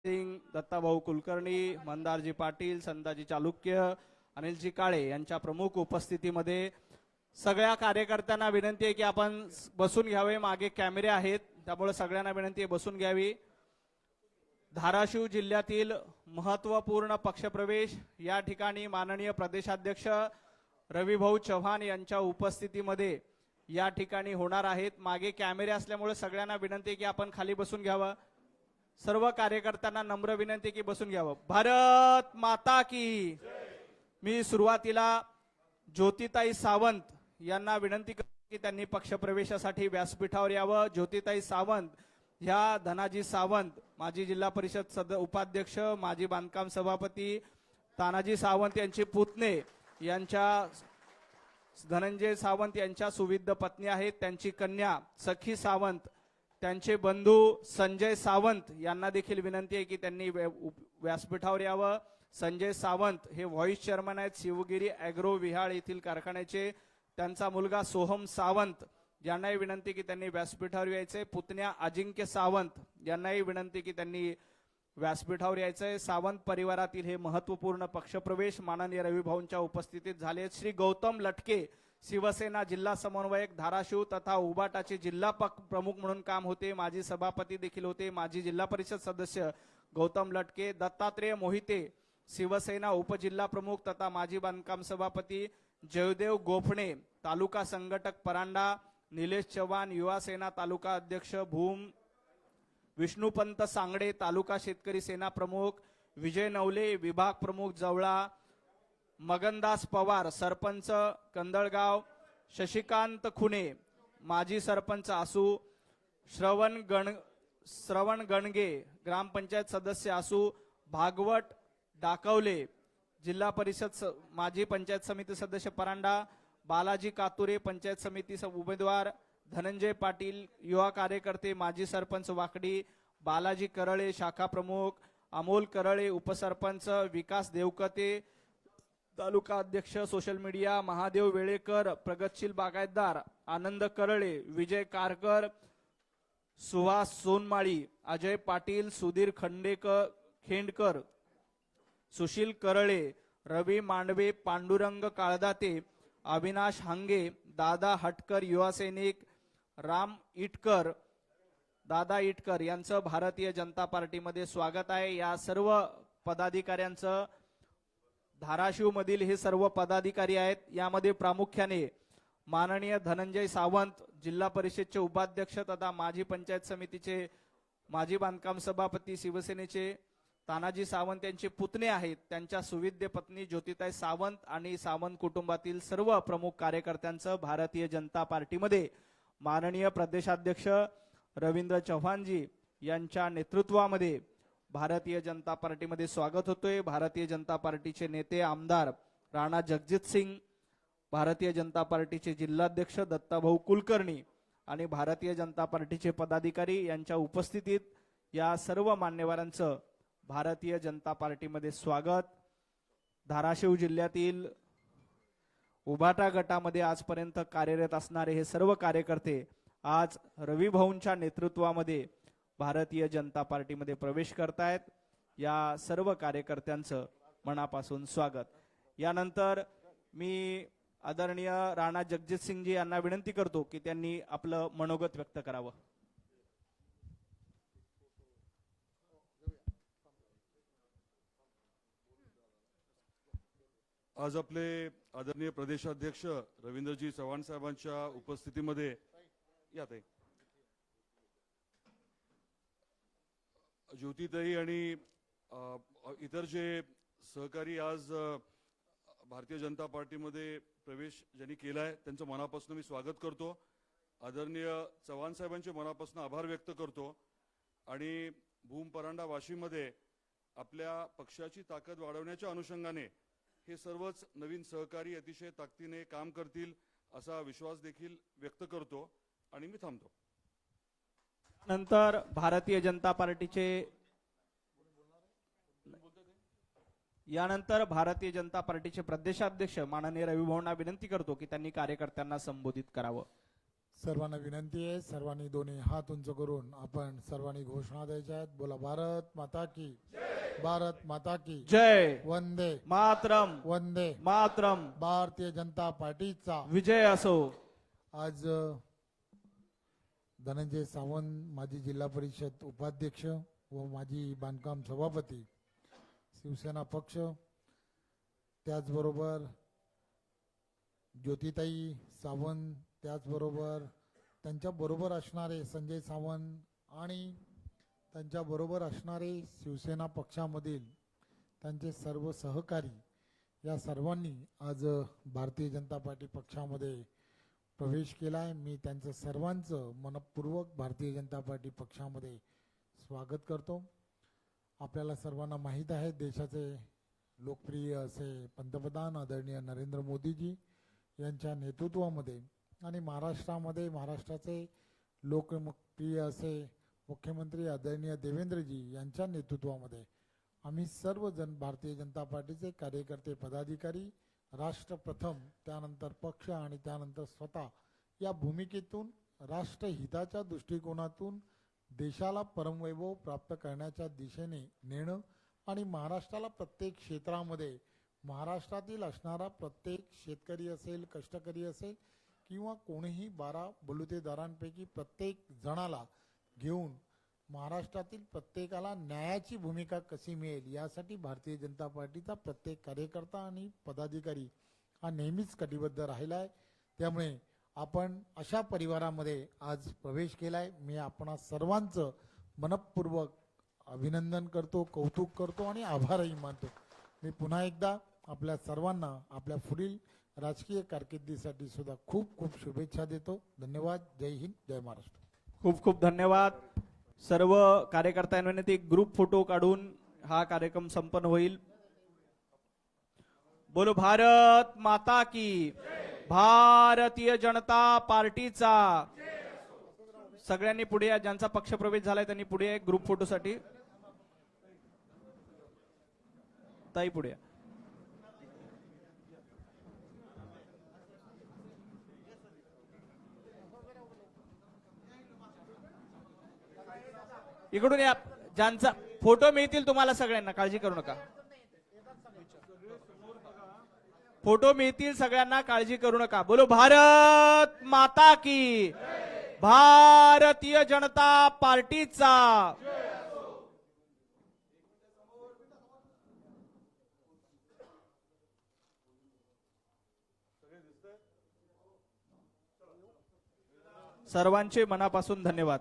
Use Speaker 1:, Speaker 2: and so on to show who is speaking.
Speaker 1: सिंग, दत्ताभाऊ कुलकर्णी, मंदारजी पाटील, संताजी चालुक्य, अनिलजी काळे यांच्या प्रमुख उपस्थितीमध्ये सगळ्या कार्यकर्त्यांना विनंती आहे की आपण बसून घ्यावे. मागे कॅमेरे आहेत त्यामुळे सगळ्यांना विनंती आहे बसून घ्यावी. धाराशिव जिल्ह्यातील महत्त्वपूर्ण पक्षप्रवेश या ठिकाणी माननीय प्रदेशाध्यक्ष रविभाऊ चव्हाण यांच्या उपस्थितीमध्ये या ठिकाणी होणार आहेत. मागे कॅमेरे असल्यामुळे सगळ्यांना विनंती आहे की आपण खाली बसून घ्यावं. सर्व कार्यकर्त्यांना नम्र विनंती की बसून घ्यावं. भारत माता की. मी सुरुवातीला ज्योतिताई सावंत यांना विनंती करतो की त्यांनी पक्षप्रवेशासाठी व्यासपीठावर यावं. ज्योतिताई सावंत ह्या धनाजी सावंत माजी जिल्हा परिषद उपाध्यक्ष, माजी बांधकाम सभापती तानाजी सावंत यांचे पुतणे यांच्या धनंजय सावंत यांच्या सुविद्य पत्नी आहेत. त्यांची कन्या सखी सावंत, त्यांचे बंधू संजय सावंत यांना देखील विनंती आहे की त्यांनी व्यासपीठावर यावं. संजय सावंत हे व्हाईस चेअरमन आहेत शिवगिरी ॲग्रो विहाळ येथील कारखान्याचे. त्यांचा मुलगा सोहम सावंत यांनाही विनंती की त्यांनी व्यासपीठावर यायचे. पुतण्या अजिंक्य सावंत यांनाही विनंती की त्यांनी व्यासपीठावर यायचंय. सावंत परिवारातील हे महत्वपूर्ण पक्षप्रवेश माननीय रविभाऊंच्या उपस्थितीत झाले. श्री गौतम लटके शिवसेना जिल्हा समन्वयक धाराशिव तथा उबाटाचे जिल्हा प्रमुख म्हणून काम होते. माजी सभापती देखील होते. माजी जिल्हा परिषद सदस्य गौतम लटके. दत्तात्रेय मोहिते शिवसेना उपजिल्हा प्रमुख तथा माजी बांधकाम सभापती. जयदेव गोफणे तालुका संघटक परांडा. निलेश चव्हाण युवा सेना तालुका अध्यक्ष भूम. विष्णुपंत सांगडे तालुका शेतकरी सेना प्रमुख. विजय नवले विभाग प्रमुख जवळा. मगनदास पवार सरपंच कंदळगाव. शशिकांत खुने माजी सरपंच आसू. श्रवण गणगे ग्रामपंचायत सदस्य आसू. भागवत डाकवले जिल्हा परिषद माजी पंचायत समिती सदस्य परांडा. बालाजी कातुरे पंचायत समिती उमेदवार. धनंजय पाटील युवा कार्यकर्ते माजी सरपंच वाकडी. बालाजी करळे शाखा प्रमुख. अमोल करळे उपसरपंच. विकास देवकते तालुका अध्यक्ष सोशल मीडिया. महादेव वेळेकर प्रगतशील बागायतदार. आनंद करळे. विजय कारकर. सुहास सोनमाळी. अजय पाटील. सुधीर खेंडकर. सुशील करळे. रवी मांडवे. पांडुरंग काळदाते. अविनाश हांगे. दादा हटकर युवा सैनिक. राम इटकर दादा इटकर यांचं भारतीय जनता पार्टीमध्ये स्वागत आहे. या सर्व पदाधिकाऱ्यांचं धाराशिव मधील हे सर्व पदाधिकारी आहेत. यामध्ये प्रामुख्याने माननीय धनंजय सावंत जिल्हा परिषदचे उपाध्यक्ष तथा माजी पंचायत समितीचे माजी बांधकाम सभापती शिवसेनेचे. तानाजी सावंत यांचे पुतणे आहेत. त्यांच्या सुविद्य पत्नी ज्योतिताई सावंत आणि सावंत कुटुंबातील सर्व प्रमुख कार्यकर्त्यांचं भारतीय जनता पार्टीमध्ये माननीय प्रदेशाध्यक्ष रवींद्र चव्हाणजी यांच्या नेतृत्वामध्ये भारतीय जनता पार्टीमध्ये स्वागत होतोय. भारतीय जनता पार्टीचे नेते आमदार राणा जगजित सिंग, भारतीय जनता पार्टीचे जिल्हाध्यक्ष दत्ताभाऊ कुलकर्णी आणि भारतीय जनता पार्टीचे पदाधिकारी यांच्या उपस्थितीत या सर्व मान्यवरांचं भारतीय जनता पार्टीमध्ये स्वागत. धाराशिव जिल्ह्यातील उबाटा गटामध्ये आजपर्यंत कार्यरत असणारे हे सर्व कार्यकर्ते आज रविभाऊंच्या नेतृत्वामध्ये भारतीय जनता पार्टीमध्ये प्रवेश करतायत. या सर्व कार्यकर्त्यांचं मनापासून स्वागत. यानंतर मी आदरणीय राणा जगजित सिंगजी यांना विनंती करतो की त्यांनी आपलं मनोगत व्यक्त करावं.
Speaker 2: आज आपले आदरणीय प्रदेशाध्यक्ष रवींद्रजी चव्हाण साहेबांच्या उपस्थितीमध्ये यात आहे ज्योतिताई आणि इतर जे सहकारी आज भारतीय जनता पार्टीमध्ये प्रवेश ज्यांनी केला आहे त्यांचं मनापासून मी स्वागत करतो. आदरणीय चव्हाण साहेबांचे मनापासून आभार व्यक्त करतो. आणि भूम परांडा वाशीमध्ये आपल्या पक्षाची ताकद वाढवण्याच्या अनुषंगाने हे सर्वच नवीन सहकारी अतिशय ताकदीने काम करतील असा विश्वास देखील व्यक्त करतो आणि मी थांबतो.
Speaker 1: नंतर भारतीय जनता पार्टीचे यानंतर भारतीय जनता पार्टीचे प्रदेशाध्यक्ष माननीय रविभाऊंना विनंती करतो की त्यांनी कार्यकर्त्यांना संबोधित करावं.
Speaker 3: सर्वांना विनंती आहे, सर्वांनी दोन्ही हात उंच करून आपण सर्वांनी घोषणा द्यायच्या आहेत. बोला भारत माता की, भारत माता की
Speaker 1: जय
Speaker 3: वंदे
Speaker 1: मातरम
Speaker 3: वंदे.
Speaker 1: मातरम.
Speaker 3: भारतीय जनता पार्टीचा
Speaker 1: विजय असो.
Speaker 3: आज धनंजय सावंत माजी जिल्हा परिषद उपाध्यक्ष व माजी बांधकाम सभापती शिवसेना पक्ष, त्याचबरोबर ज्योतिताई सावंत, त्याचबरोबर त्यांच्याबरोबर असणारे संजय सावंत आणि त्यांच्याबरोबर असणारे शिवसेना पक्षामधील त्यांचे सर्व सहकारी, या सर्वांनी आज भारतीय जनता पार्टी पक्षामध्ये प्रवेश केला आहे. मी त्यांचं सर्वांचं मनपूर्वक भारतीय जनता पार्टी पक्षामध्ये स्वागत करतो. आपल्याला सर्वांना माहीत आहे, देशाचे लोकप्रिय असे पंतप्रधान आदरणीय नरेंद्र मोदीजी यांच्या नेतृत्वामध्ये आणि महाराष्ट्राचे लोकप्रिय असे मुख्यमंत्री आदरणीय देवेंद्रजी यांच्या नेतृत्वामध्ये आम्ही सर्वजण भारतीय जनता पार्टीचे कार्यकर्ते, पदाधिकारी, राष्ट्र प्रथम, त्यानंतर पक्ष आणि त्यानंतर स्वतः या भूमिकेतून राष्ट्रहिताच्या दृष्टिकोनातून देशाला परमवैभव प्राप्त करण्याच्या दिशेने नेणं आणि महाराष्ट्राला प्रत्येक क्षेत्रामध्ये महाराष्ट्रातील असणारा प्रत्येक शेतकरी असेल, कष्टकरी असेल किंवा कोणीही 12 बलुतेदारांपैकी प्रत्येक जणाला घेऊन महाराष्ट्रातील प्रत्येकाला न्यायाची भूमिका कशी मिळेल यासाठी भारतीय जनता पार्टीचा प्रत्येक कार्यकर्ता आणि पदाधिकारी हा नेहमीच कटिबद्ध राहिला आहे. त्यामुळे आपण अशा परिवारामध्ये आज प्रवेश केलाय. मी आपणा सर्वांचं मनपूर्वक अभिनंदन करतो, कौतुक करतो आणि आभारही मानतो. मी पुन्हा एकदा आपल्या सर्वांना आपल्या पुढील राजकीय कारकिर्दीसाठी सुद्धा खूप खूप शुभेच्छा देतो. धन्यवाद. जय हिंद, जय महाराष्ट्र.
Speaker 1: खूप खूप धन्यवाद. सर्व कार्यकर्त्यांनी ते ग्रुप फोटो काढून हा कार्यक्रम संपन्न होईल. बोलो भारत माता की. भारतीय जनता पार्टीचा. सगळ्यांनी पुढे या. ज्यांचा पक्ष प्रवेश झालाय त्यांनी पुढे या ग्रुप फोटोसाठी. ताई पुढे या. इकडून या. ज्यांचा फोटो मिळतील तुम्हाला सगळ्यांना, काळजी करू नका. फोटो मिळतील सगळ्यांना, काळजी करू नका. बोलो भारत माता की. भारतीय जनता पार्टीचा. सर्वांचे मनापासून धन्यवाद.